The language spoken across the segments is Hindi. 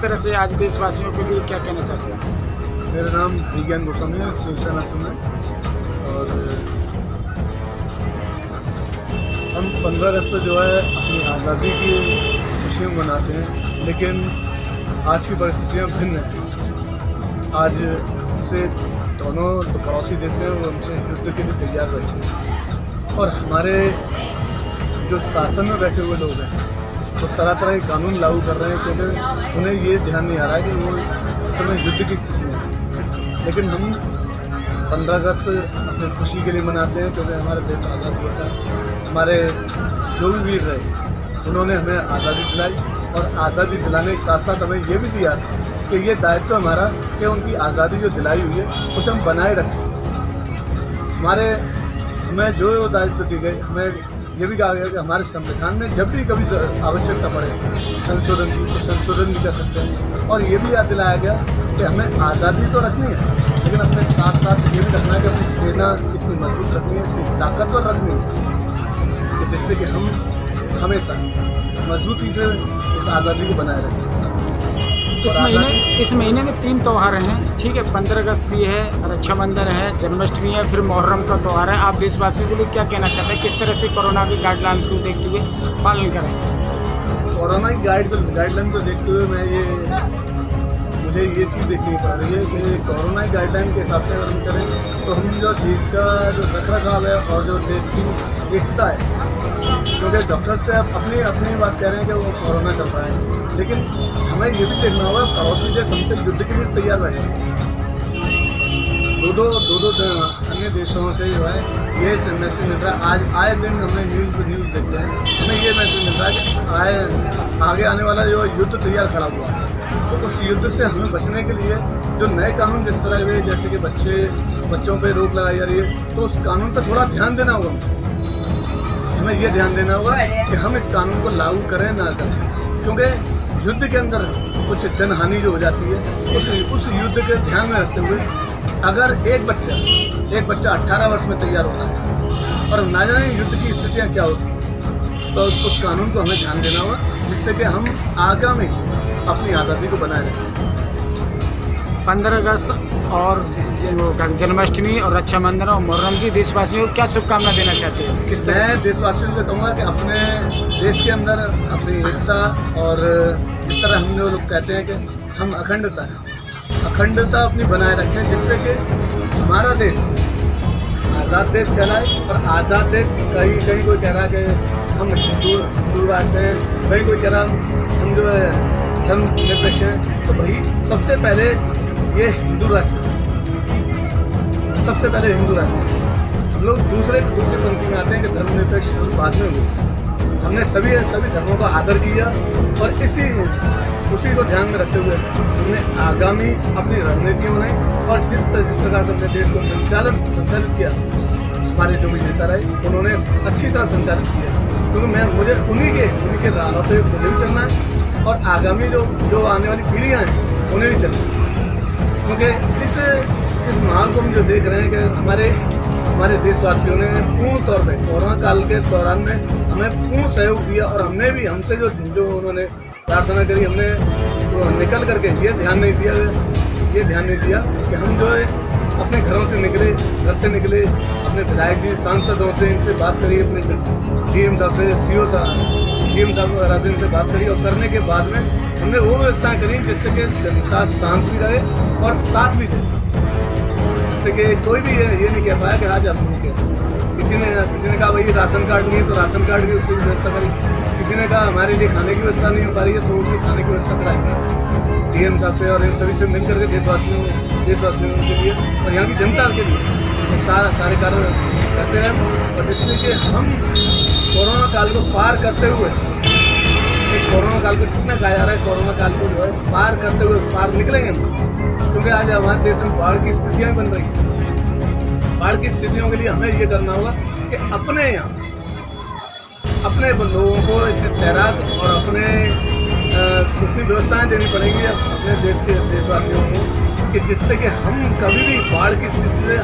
तरह से आज देशवासियों के लिए क्या कहना चाहते हैं? मेरा नाम विज्ञान गोस्वामी है, शिवसेना से मैं। और हम 15 अगस्त जो है अपनी आज़ादी की खुशी में मनाते हैं, लेकिन आज की परिस्थितियाँ भिन्न हैं। आज हमसे दोनों पड़ोसी देश हैं वो हमसे युद्ध के लिए तैयार बैठे हैं, और हमारे जो शासन में बैठे हुए लोग हैं वो तरह तरह के कानून लागू कर रहे हैं, क्योंकि उन्हें ये ध्यान नहीं आ रहा है कि वो इस समय युद्ध की स्थिति में है। लेकिन हम 15 अगस्त अपनी खुशी के लिए मनाते हैं, क्योंकि हमारा देश आज़ाद हुआ था। हमारे जो भी वीर रहे उन्होंने हमें आज़ादी दिलाई, और आज़ादी दिलाने के साथ साथ हमें ये भी दिया कि ये दायित्व हमारा कि उनकी आज़ादी जो दिलाई हुई है उसे हम बनाए रखें। हमें जो दायित्व दी गई, हमें ये भी कहा गया कि हमारे संविधान में जब भी कभी आवश्यकता पड़े संशोधन की, तो संशोधन भी कर सकते हैं। और ये भी याद दिलाया गया कि हमें आज़ादी तो रखनी है, लेकिन अपने साथ साथ ये भी रखना है कि अपनी सेना कितनी मजबूत रखनी है, कितनी ताकतवर रखनी है, कि जिससे कि हम हमेशा मजबूती से इस आज़ादी को बनाए रखें। इस महीने में 3 त्यौहार हैं, ठीक है। 15 अगस्त भी है, रक्षाबंधन है, जन्माष्टमी है, फिर मुहर्रम का त्यौहार है। आप देशवासियों के लिए क्या कहना चाहते हैं? किस तरह से कोरोना की गाइडलाइन को देखते हुए पालन करें? कोरोना की गाइडलाइन को देखते हुए मुझे ये चीज़ देखनी पड़ रही है कि कोरोना की गाइडलाइन के हिसाब से अगर हम चलें तो हम जो देश का जो रखरखाव है और जो देश की एकता है, क्योंकि डॉक्टर से अपनी बात कह रहे हैं कि वो कोरोना चल रहा है, लेकिन हमें ये भी देखना होगा पड़ोसी देश हमसे युद्ध के लिए तैयार बैठे हैं। दो अन्य देशों से जो है ये मैसेज मिल रहा है। आज आए दिन हमें न्यूज़ देखते हैं, हमें ये मैसेज मिल रहा है कि आगे आने वाला जो युद्ध तैयार खड़ा हुआ है, तो उस युद्ध से हमें बचने के लिए जो नए कानून जिस तरह हुए, जैसे कि बच्चों पे रोक लगाई जा रही है, तो उस कानून पर थोड़ा ध्यान देना होगा। हमें ये ध्यान देना होगा कि हम इस कानून को लागू करें ना करें, क्योंकि युद्ध के अंदर कुछ जनहानि जो हो जाती है उस युद्ध के ध्यान में रखते हुए अगर एक बच्चा 18 वर्ष में तैयार होता है और ना जाने युद्ध की स्थितियाँ क्या होती, तो उस कानून को हमें ध्यान देना होगा, जिससे कि हम आगामी अपनी आज़ादी को बनाए रखें। 15 अगस्त और जन्माष्टमी और रक्षाबंधन और मुहर्रम की देशवासियों को क्या शुभकामना देना चाहते हैं? किस तरह? मैं देशवासियों को कहूँगा कि अपने देश के अंदर अपनी एकता, और जिस तरह हम लोग कहते हैं कि हम अखंडता अपनी बनाए रखें, जिससे कि हमारा देश आज़ाद देश कहलाए। और आज़ाद देश कहीं कोई कह रहा है कि हम हिंदू राष्ट्र हैं, कहीं कोई कह रहा हम जो है धर्मनिरपेक्ष हैं, तो भाई सबसे पहले ये हिंदू राष्ट्र है, सबसे पहले हिंदू राष्ट्र है। हम लोग दूसरे पंक्ति में आते हैं कि धर्मनिरपेक्ष हम बाद में हुए। हमने सभी धर्मों का आदर किया, और उसी को ध्यान में रखते हुए हमने आगामी अपनी रणनीतियाँ बनाई, और जिस प्रकार से हमने देश को संचालित किया, हमारे जो भी नेता रहे उन्होंने अच्छी तरह संचालित किया, क्योंकि मुझे उन्हीं के राह पे मुझे भी चलना है, और आगामी जो आने वाली पीढ़ियाँ हैं उन्हें भी चलना है। क्योंकि इस माहौल को हम जो देख रहे हैं कि हमारे देशवासियों ने पूर्ण तौर पे कोरोना काल के दौरान में हमें पूर्ण सहयोग दिया, और हमसे जो उन्होंने प्रार्थना करी, हमने तो निकल करके ये ध्यान नहीं दिया कि हम जो है अपने घर से निकले, अपने विधायक जी, सांसदों से इनसे बात करी, अपने डीएम साहब से, सीओ डीएम साहब वगैरह से इनसे बात करी, और करने के बाद में हमने वो व्यवस्था करी जिससे कि जनता शांत भी रहे और साथ भी दे, जिससे कि कोई भी ये नहीं कह पाया कि आज हम नहीं कह। किसी ने कहा भाई राशन कार्ड नहीं है, तो राशन कार्ड की उससे व्यवस्था करी। किसी ने कहा हमारे लिए खाने की व्यवस्था नहीं हो पा रही है, तो उसकी खाने की व्यवस्था कराई डीएम साहब से, और इन सभी से मिल करके देशवासियों के लिए और यहाँ की जनता के लिए सारे कार्य करते रहें, और जिससे कि हम कोरोना काल को पार करते हुए, इस कोरोना काल को जितना कहा जा रहा है, कोरोना काल को जो है पार करते हुए पार निकलेंगे हम। क्योंकि आज हमारे देश में बाढ़ की स्थितियाँ बन रही हैं। बाढ़ की स्थितियों के लिए हमें ये करना होगा कि अपने यहाँ अपने लोगों को इतने तैराक और अपने उतनी व्यवस्थाएं देनी पड़ेंगी अपने देश के देशवासियों को, कि जिससे कि हम कभी भी बाढ़ की स्थिति से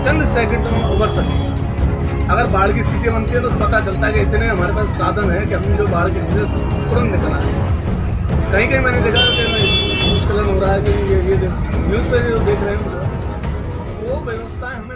चंद सेकंड में उबर सकें। अगर बाढ़ की स्थिति बनती है तो पता चलता है कि इतने हमारे पास साधन है कि हम जो बाढ़ की स्थिति तुरंत निकल आए। कहीं कहीं मैंने देखा कि भूस्खलन हो रहा है कि ये न्यूज़ पे जो देख रहे हैं वो व्यवस्था हम